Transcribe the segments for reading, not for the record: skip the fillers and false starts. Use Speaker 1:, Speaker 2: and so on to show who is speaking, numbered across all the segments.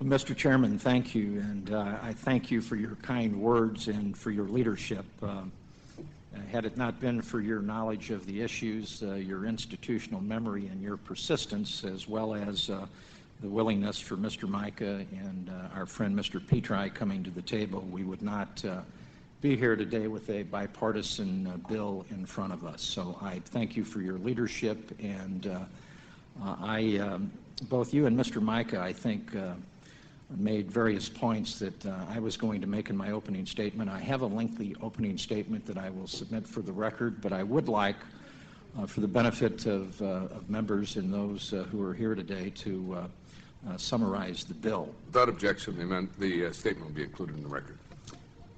Speaker 1: Mr. Chairman, thank you, and I thank you for your kind words and for your leadership. Had it not been for your knowledge of the issues, your institutional memory, and your persistence, as well as the willingness for Mr. Mica and our friend Mr. Petri coming to the table, we would not be here today with a bipartisan bill in front of us. So I thank you for your leadership, and both you and Mr. Mica, I think, made various points that I was going to make in my opening statement. I have a lengthy opening statement that I will submit for the record, but I would like, for the benefit of members and those who are here today, to summarize the bill.
Speaker 2: Without objection, the statement will be included in the record.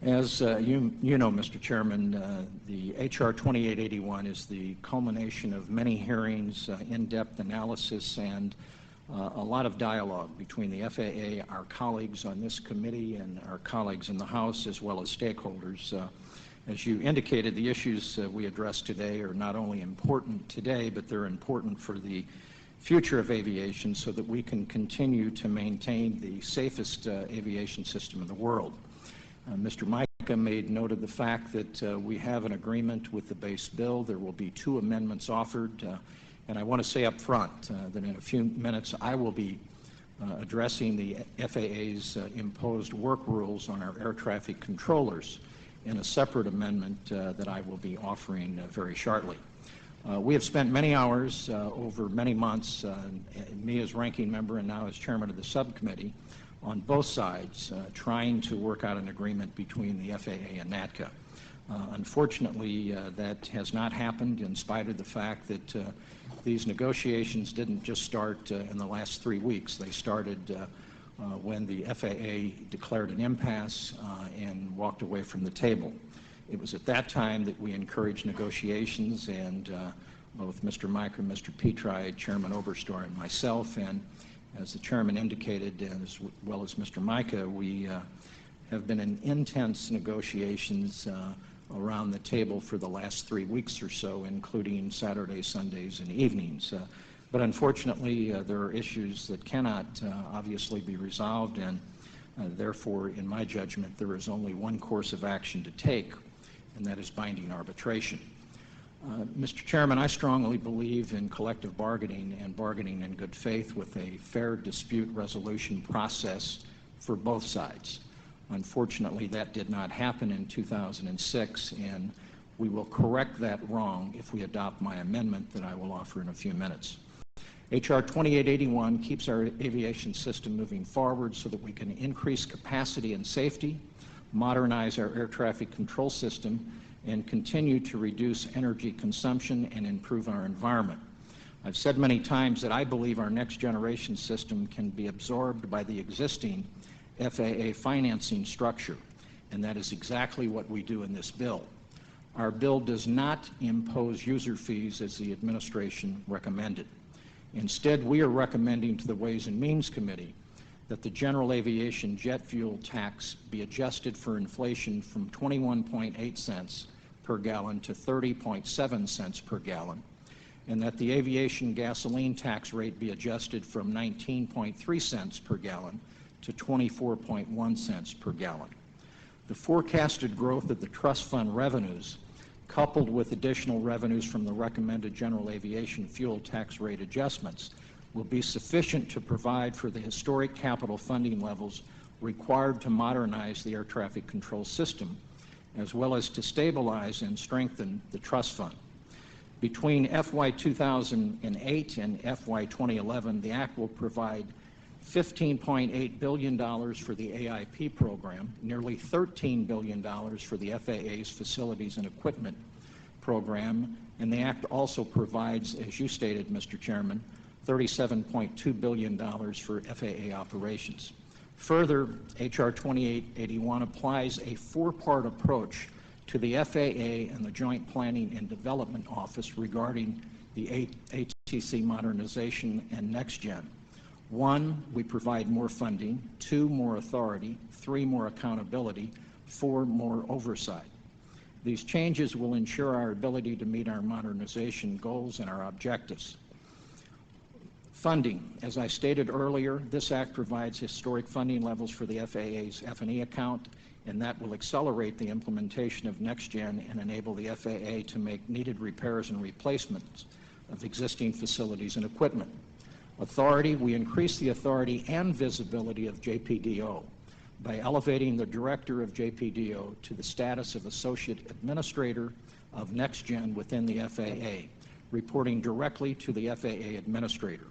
Speaker 1: As you know, Mr. Chairman, the H.R. 2881 is the culmination of many hearings, in-depth analysis, and a lot of dialogue between the FAA, our colleagues on this committee, and our colleagues in the House, as well as stakeholders. As you indicated, the issues we address today are not only important today, but they're important for the future of aviation so that we can continue to maintain the safest aviation system in the world. Mr. Mica made note of the fact that we have an agreement with the base bill. There will be 2 amendments offered. And I want to say up front that in a few minutes I will be addressing the FAA's imposed work rules on our air traffic controllers in a separate amendment that I will be offering very shortly. We have spent many hours over many months, me as ranking member and now as chairman of the subcommittee, on both sides trying to work out an agreement between the FAA and NATCA. Unfortunately, that has not happened in spite of the fact that these negotiations didn't just start in the last 3 weeks. They started when the FAA declared an impasse and walked away from the table. It was at that time that we encouraged negotiations, and both Mr. Mica, Mr. Petri, Chairman Oberstor, and myself, and as the chairman indicated, as well as Mr. Mica, we have been in intense negotiations around the table for the last 3 weeks or so, including Saturdays, Sundays, and evenings. But unfortunately, there are issues that cannot obviously be resolved, and therefore, in my judgment, there is only one course of action to take, and that is binding arbitration. Mr. Chairman, I strongly believe in collective bargaining and bargaining in good faith with a fair dispute resolution process for both sides. Unfortunately, that did not happen in 2006, and we will correct that wrong if we adopt my amendment that I will offer in a few minutes. H.R. 2881 keeps our aviation system moving forward so that we can increase capacity and safety, modernize our air traffic control system, and continue to reduce energy consumption and improve our environment. I've said many times that I believe our next generation system can be absorbed by the existing FAA financing structure, and that is exactly what we do in this bill. Our bill does not impose user fees as the administration recommended. Instead, we are recommending to the Ways and Means Committee that the general aviation jet fuel tax be adjusted for inflation from 21.8 cents per gallon to 30.7 cents per gallon, and that the aviation gasoline tax rate be adjusted from 19.3 cents per gallon to 24.1 cents per gallon. The forecasted growth of the trust fund revenues, coupled with additional revenues from the recommended general aviation fuel tax rate adjustments, will be sufficient to provide for the historic capital funding levels required to modernize the air traffic control system, as well as to stabilize and strengthen the trust fund. Between FY 2008 and FY 2011, the Act will provide $15.8 billion for the AIP program, nearly $13 billion for the FAA's facilities and equipment program, and the Act also provides, as you stated, Mr. Chairman, $37.2 billion for FAA operations. Further, H.R. 2881 applies a 4-part approach to the FAA and the Joint Planning and Development Office regarding the ATC modernization and NextGen. 1, we provide more funding. 2, more authority. 3, more accountability. 4, more oversight. These changes will ensure our ability to meet our modernization goals and our objectives. Funding. As I stated earlier, this act provides historic funding levels for the FAA's F&E account, and that will accelerate the implementation of NextGen and enable the FAA to make needed repairs and replacements of existing facilities and equipment. Authority. We increase the authority and visibility of JPDO by elevating the director of JPDO to the status of Associate Administrator of NextGen within the FAA, reporting directly to the FAA Administrator.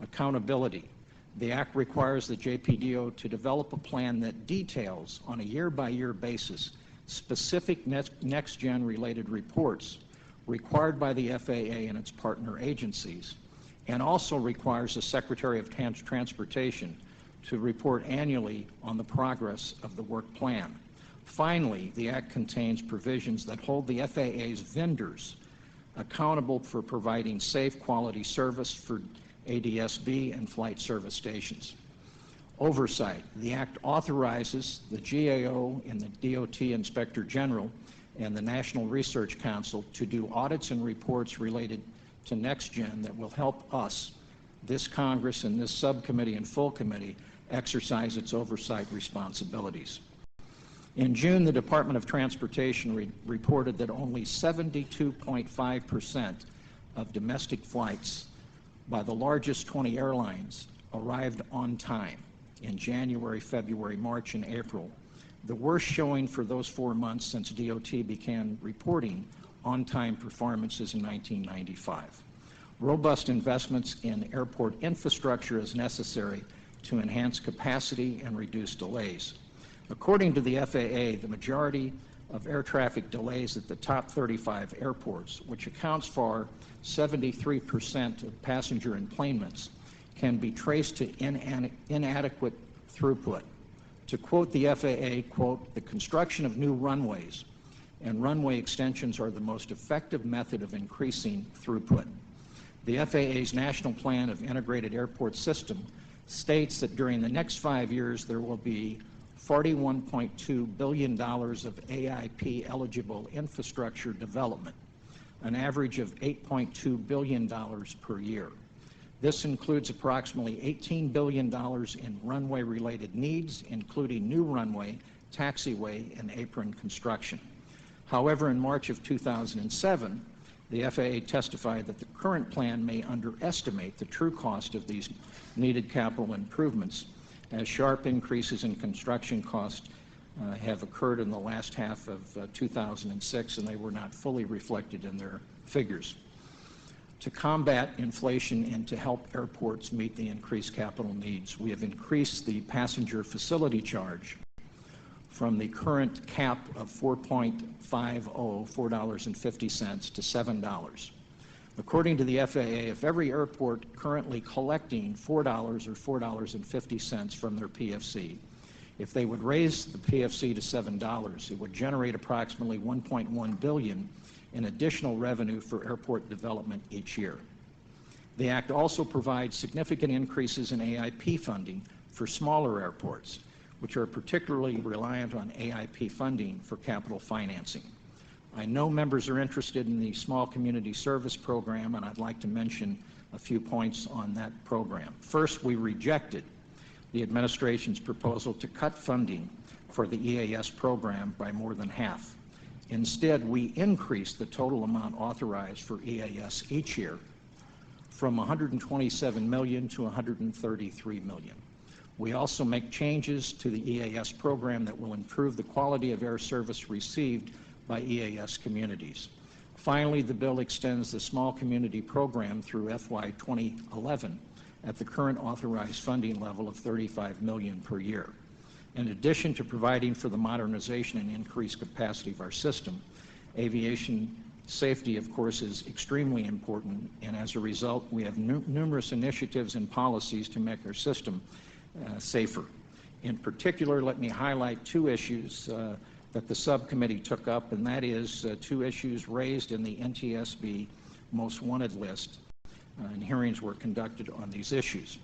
Speaker 1: Accountability. The Act requires the JPDO to develop a plan that details on a year-by-year basis specific NextGen related reports required by the FAA and its partner agencies, and also requires the Secretary of Transportation to report annually on the progress of the work plan. Finally, the Act contains provisions that hold the FAA's vendors accountable for providing safe, quality service for ADS-B and flight service stations. Oversight. The Act authorizes the GAO and the DOT Inspector General and the National Research Council to do audits and reports related to NextGen that will help us, this Congress and this subcommittee and full committee, exercise its oversight responsibilities. In June, the Department of Transportation reported that only 72.5% of domestic flights by the largest 20 airlines arrived on time in January, February, March, and April, the worst showing for those 4 months since DOT began reporting on-time performances in 1995. Robust investments in airport infrastructure is necessary to enhance capacity and reduce delays. According to the FAA, the majority of air traffic delays at the top 35 airports, which accounts for 73% of passenger enplanements, can be traced to inadequate throughput. To quote the FAA, quote, "The construction of new runways and runway extensions are the most effective method of increasing throughput." The FAA's National Plan of Integrated Airport System states that during the next 5 years there will be $41.2 billion of AIP-eligible infrastructure development, an average of $8.2 billion per year. This includes approximately $18 billion in runway-related needs, including new runway, taxiway, and apron construction. However, in March of 2007, the FAA testified that the current plan may underestimate the true cost of these needed capital improvements, as sharp increases in construction costs have occurred in the last half of 2006, and they were not fully reflected in their figures. To combat inflation and to help airports meet the increased capital needs, we have increased the passenger facility charge from the current cap of $4.50 to $7. According to the FAA, if every airport currently collecting $4 or $4.50 from their PFC, if they would raise the PFC to $7, it would generate approximately $1.1 billion in additional revenue for airport development each year. The Act also provides significant increases in AIP funding for smaller airports, which are particularly reliant on AIP funding for capital financing. I know members are interested in the Small Community Service Program, and I'd like to mention a few points on that program. First, we rejected the administration's proposal to cut funding for the EAS program by more than half. Instead, we increased the total amount authorized for EAS each year from $127 million to $133 million. We also make changes to the EAS program that will improve the quality of air service received by EAS communities. Finally, the bill extends the small community program through FY 2011 at the current authorized funding level of $35 million per year. In addition to providing for the modernization and increased capacity of our system, aviation safety, of course, is extremely important, and as a result, we have numerous initiatives and policies to make our system safer. In particular, let me highlight two issues that the subcommittee took up, and that is two issues raised in the NTSB Most Wanted list, and hearings were conducted on these issues.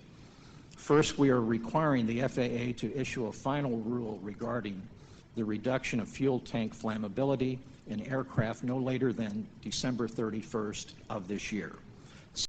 Speaker 1: First, we are requiring the FAA to issue a final rule regarding the reduction of fuel tank flammability in aircraft no later than December 31st of this year.